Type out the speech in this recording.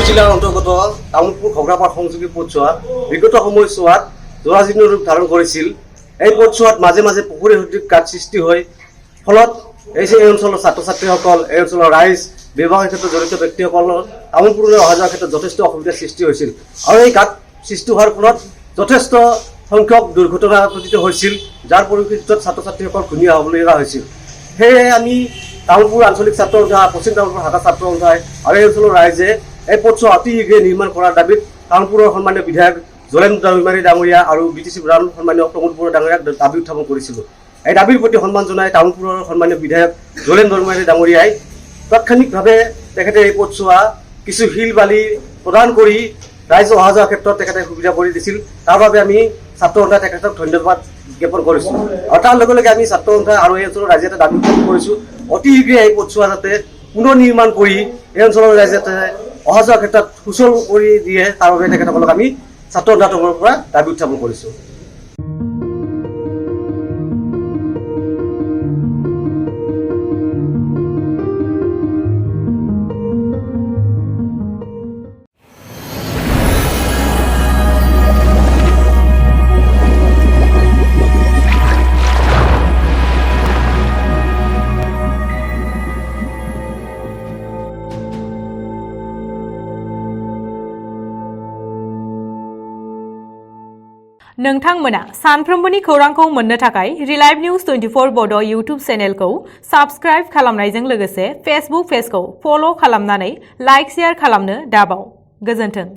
তামুলপুৰ জিলাৰ অন্তৰ্গত তামুলপুৰ ঘগ্ৰাপাৰ সংযোগী পথছোৱা বিগত সময়ছোৱাত জৰাজীৰ্ণ ৰূপ ধাৰণ কৰিছিল। এই পথছোৱাত মাজে মাজে পুখুৰী সদৃশ গাঁত সৃষ্টি হয়। ফলত এই অঞ্চলৰ ছাত্ৰ ছাত্ৰীসকল, এই অঞ্চলৰ ৰাইজ, ব্যৱসায়ৰ ক্ষেত্ৰত জড়িত ব্যক্তিসকলৰ তামুলপুৰলৈ অহা যোৱাৰ ক্ষেত্ৰত যথেষ্ট অসুবিধাৰ সৃষ্টি হৈছিল। আৰু এই গাঁত সৃষ্টি হোৱাৰ ফলত যথেষ্ট সংখ্যক দুৰ্ঘটনা পতিত হৈছিল, যাৰ পৰিপ্ৰেক্ষিতত ছাত্ৰ ছাত্ৰীসকল ঘূণীয়া হ'বলগীয়া হৈছিল। সেয়ে আমি তামুলপুৰ আঞ্চলিক ছাত্ৰ সন্থা, পশ্চিম তামুলপুৰ শাখা ছাত্ৰ সন্থাই আৰু এই অঞ্চলৰ ৰাইজে এই পথছোৱা অতি শীঘ্ৰে নিৰ্মাণ কৰাৰ দাবীত তামুলপুৰৰ সন্মানীয় বিধায়ক জলেন দৈমাৰী ডাঙৰীয়া আৰু BTC প্ৰধান সন্মানীয় প্ৰমোদ ডাঙৰীয়াক দাবী উত্থাপন কৰিছিলোঁ। এই দাবীৰ প্ৰতি সন্মান জনাই তামুলপুৰৰ সন্মানীয় বিধায়ক জলেন দৈমাৰী ডাঙৰীয়াই তাৎক্ষণিকভাৱে তেখেতে এই পথছোৱা কিছু শিল বালি প্ৰদান কৰি ৰাইজ অহা যোৱাৰ ক্ষেত্ৰত তেখেতে সুবিধা কৰি দিছিল। তাৰ বাবে আমি ছাত্ৰ সন্থাই তেখেতক ধন্যবাদ জ্ঞাপন কৰিছোঁ। আৰু তাৰ লগে লগে আমি ছাত্ৰ সন্থা আৰু এই অঞ্চলৰ ৰাইজে এটা দাবী উত্থাপন কৰিছোঁ, অতি শীঘ্ৰে এই পথছোৱা যাতে পুনৰ নিৰ্মাণ কৰি এই অঞ্চলৰ ৰাইজে যাতে অহা যোৱাৰ ক্ষেত্ৰত সুচল কৰি দিয়ে, তাৰ বাবে তেখেতসকলক আমি ছাত্ৰ সন্থাৰ পৰা দাবী উত্থাপন কৰিছোঁ। नोंथांमोना सानफ्रोमबोनि खौरांखौ मोननो थाखाय रिलाइव न्यूज 24 बड' यूट्यूब चेनेलखौ साबस्क्राइब खालामनायजों लोगोसे फेसबुक पेजखौ फल' खालामनानै लाइक शेयार खालामनो दाबाव। गोजोन्थों।